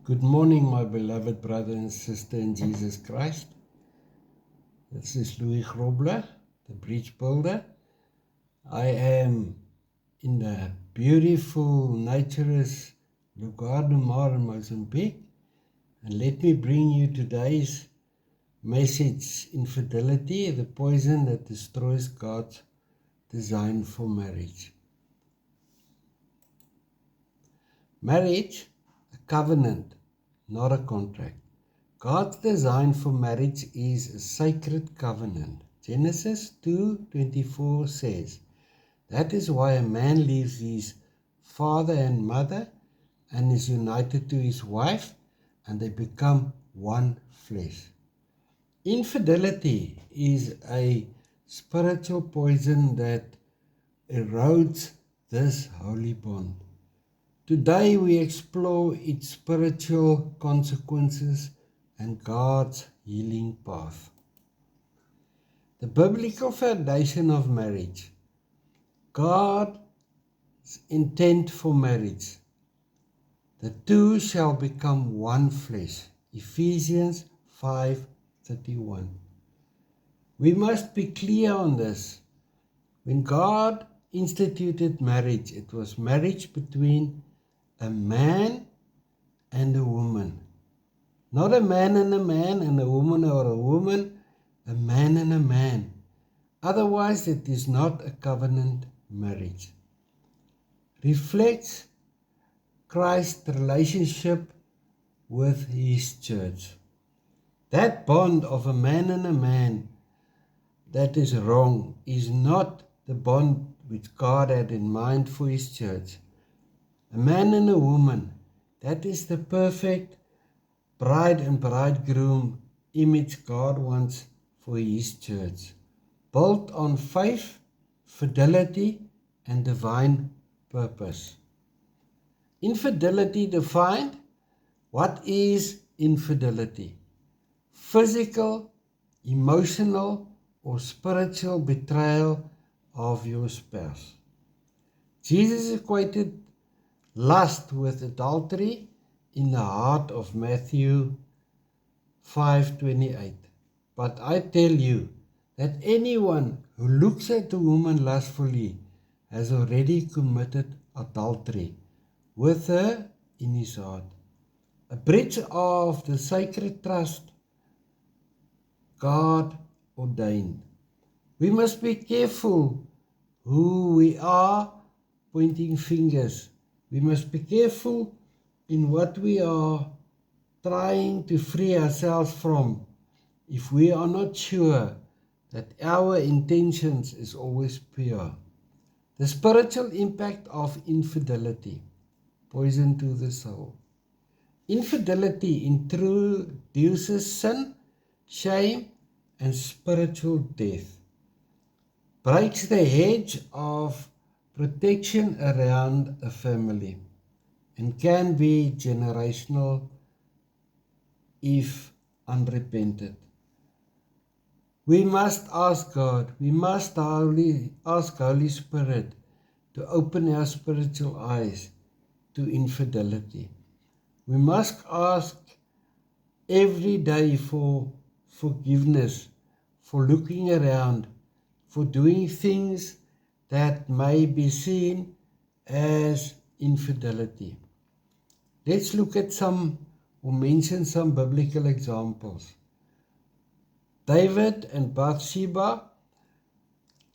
Good morning, my beloved brother and sister in Jesus Christ. This is Louis Grobler, the bridge builder. I am in the beautiful, naturous Lugar do Mar in Mozambique. And let me bring you today's message, Infidelity, the poison that destroys God's design for marriage. Marriage, a covenant, not a contract. God's design for marriage is a sacred covenant. Genesis 2:24 says, that is why a man leaves his father and mother and is united to his wife, and they become one flesh. Infidelity is a spiritual poison that erodes this holy bond. Today we explore its spiritual consequences and God's healing path. The biblical foundation of marriage. God's intent for marriage. The two shall become one flesh. Ephesians 5:31. We must be clear on this. When God instituted marriage, it was marriage between a man and a woman. Not a man and a woman, or a woman, a man and a man. Otherwise, it is not a covenant marriage. Reflects Christ's relationship with His church. That bond of a man and a man that is wrong is not the bond which God had in mind for His church. A man and a woman, that is the perfect bride and bridegroom image God wants for His church, built on faith, fidelity, and divine purpose. Infidelity defined. What is infidelity? Physical, emotional, or spiritual betrayal of your spouse. Jesus equated lust with adultery in the heart of Matthew 5:28. But I tell you that anyone who looks at a woman lustfully has already committed adultery with her in his heart. A breach of the sacred trust God ordained. We must be careful who we are pointing fingers. We must be careful in what we are trying to free ourselves from if we are not sure that our intentions is always pure. The spiritual impact of infidelity, poison to the soul. Infidelity introduces sin, shame, and spiritual death. Breaks the hedge of protection around a family and can be generational if unrepented. We must ask God, we must ask Holy Spirit to open our spiritual eyes to infidelity. We must ask every day for forgiveness, for looking around, for doing things that may be seen as infidelity. Let's look at mention some biblical examples. David and Bathsheba,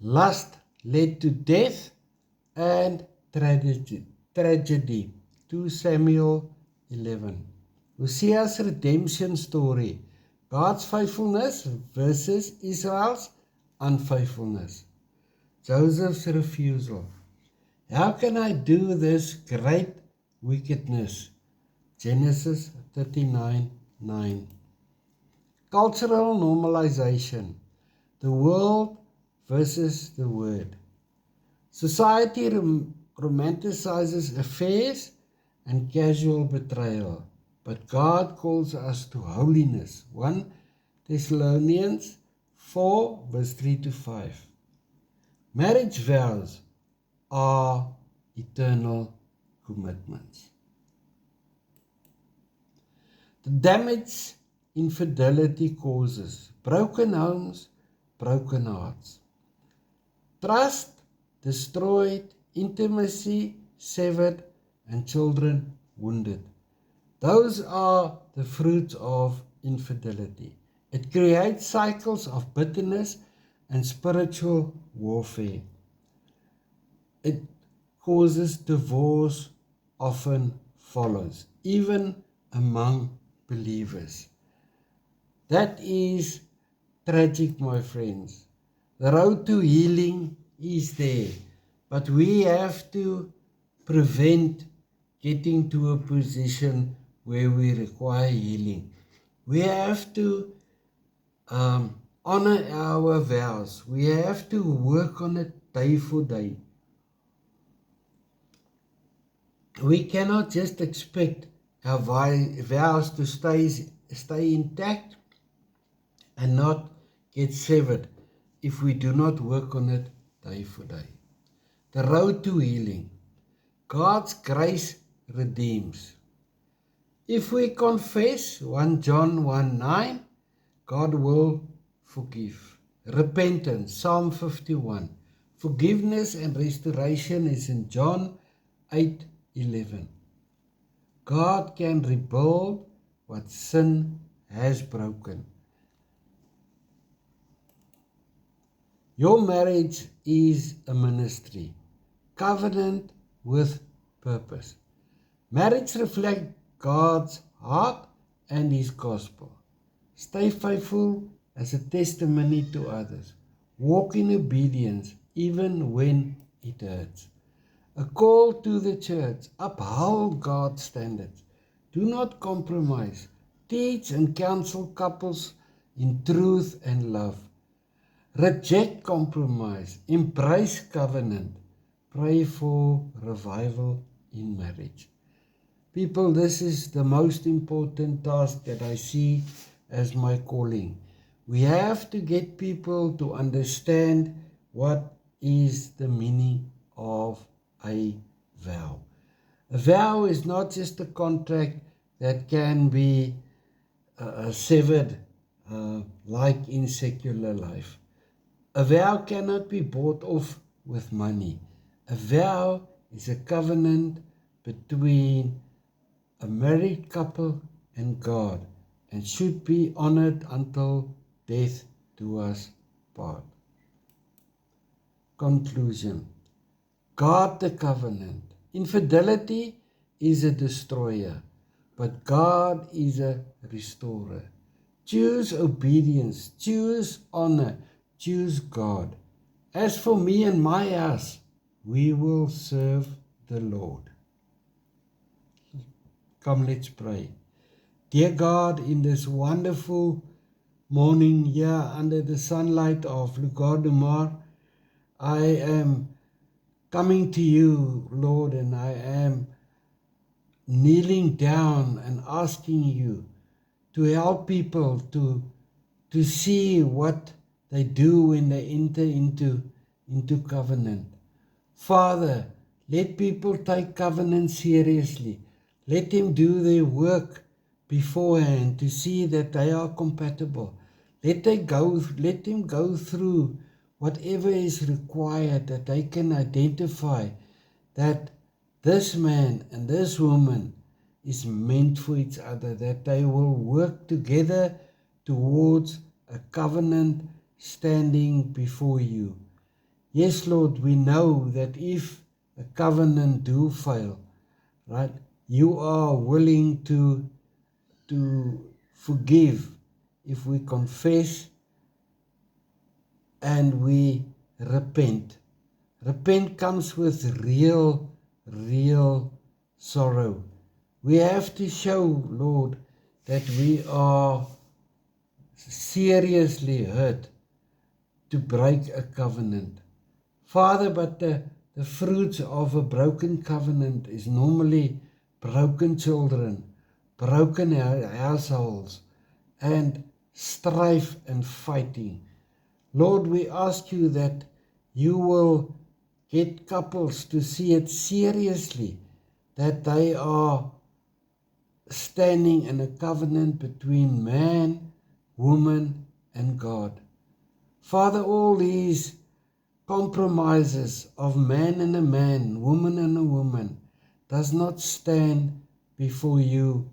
lust led to death and tragedy. 2 Samuel 11. Hosea's redemption story, God's faithfulness versus Israel's unfaithfulness. Joseph's refusal. How can I do this great wickedness? Genesis 39:9. Cultural normalization. The world versus the word. Society romanticizes affairs and casual betrayal, but God calls us to holiness. 1 Thessalonians 4 verse 3-5. Marriage vows are eternal commitments. The damage infidelity causes: broken homes, broken hearts. Trust destroyed, intimacy severed, and children wounded. Those are the fruits of infidelity. It creates cycles of bitterness and spiritual warfare. It causes divorce, often follows, even among believers. That is tragic, my friends. The road to healing is there, but we have to prevent getting to a position where we require healing. We have to honor our vows. We have to work on it day for day. We cannot just expect our vows to stay intact and not get severed if we do not work on it day for day. The road to healing. God's grace redeems. If we confess 1 John 1:9, God will forgive. Repentance, Psalm 51. Forgiveness and restoration is in John 8:11. God can rebuild what sin has broken. Your marriage is a ministry, covenant with purpose. Marriage reflects God's heart and His gospel. Stay faithful as a testimony to others. Walk in obedience even when it hurts. A call to the church: uphold God's standards. Do not compromise. Teach and counsel couples in truth and love. Reject compromise. Embrace covenant. Pray for revival in marriage. People, this is the most important task that I see as my calling. We have to get people to understand what is the meaning of a vow. A vow is not just a contract that can be severed like in secular life. A vow cannot be bought off with money. A vow is a covenant between a married couple and God, and should be honored until death do us part. Conclusion. God the covenant. Infidelity is a destroyer, but God is a restorer. Choose obedience, choose honor, choose God. As for me and my house, we will serve the Lord. Come, let's pray. Dear God, in this wonderful morning here under the sunlight of Lugar du Mar, I am coming to you, Lord, and I am kneeling down and asking you to help people to see what they do when they enter into covenant. Father, let people take covenant seriously. Let them do their work beforehand to see that they are compatible. Let them go through whatever is required, that they can identify that this man and this woman is meant for each other, that they will work together towards a covenant standing before you. Yes, Lord, we know that if a covenant do fail, right, you are willing to forgive if we confess and we repent. Repent comes with real sorrow. We have to show, Lord, that we are seriously hurt to break a covenant. Father, but the fruits of a broken covenant is normally broken children, broken households, and strife and fighting. Lord, we ask you that you will get couples to see it seriously, that they are standing in a covenant between man, woman, and God. Father, all these compromises of man and a man, woman and a woman, does not stand before you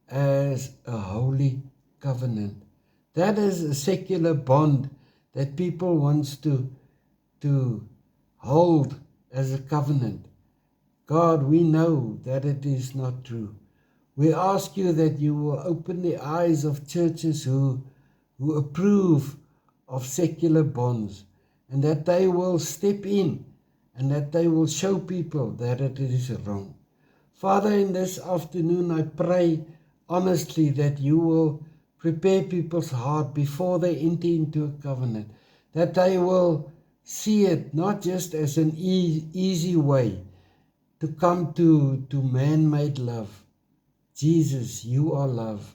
as a holy covenant. That is a secular bond that people wants to hold as a covenant. God, we know that it is not true. We ask you that you will open the eyes of churches who approve of secular bonds, and that they will step in and that they will show people that it is wrong. Father, in this afternoon, I pray honestly that you will prepare people's heart before they enter into a covenant, that they will see it not just as an easy way to come to man-made love. Jesus, you are love.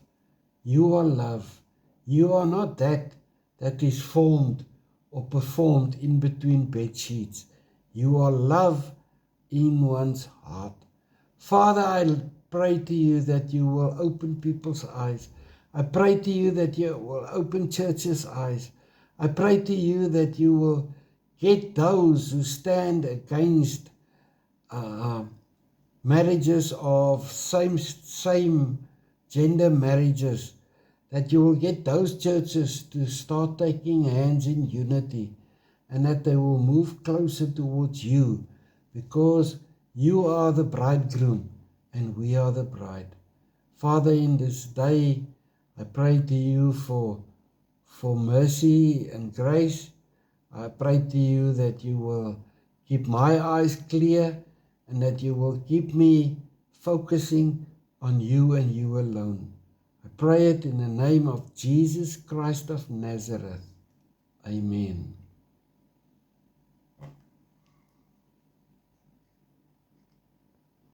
You are love. You are not that is formed or performed in between bed sheets. You are love in one's heart. Father, I pray to you that you will open people's eyes. I pray to you that you will open churches' eyes. I pray to you that you will get those who stand against marriages of same gender marriages, that you will get those churches to start taking hands in unity, and that they will move closer towards you, because you are the bridegroom and we are the bride. Father, in this day, I pray to you for mercy and grace. I pray to you that you will keep my eyes clear and that you will keep me focusing on you and you alone. I pray it in the name of Jesus Christ of Nazareth. Amen.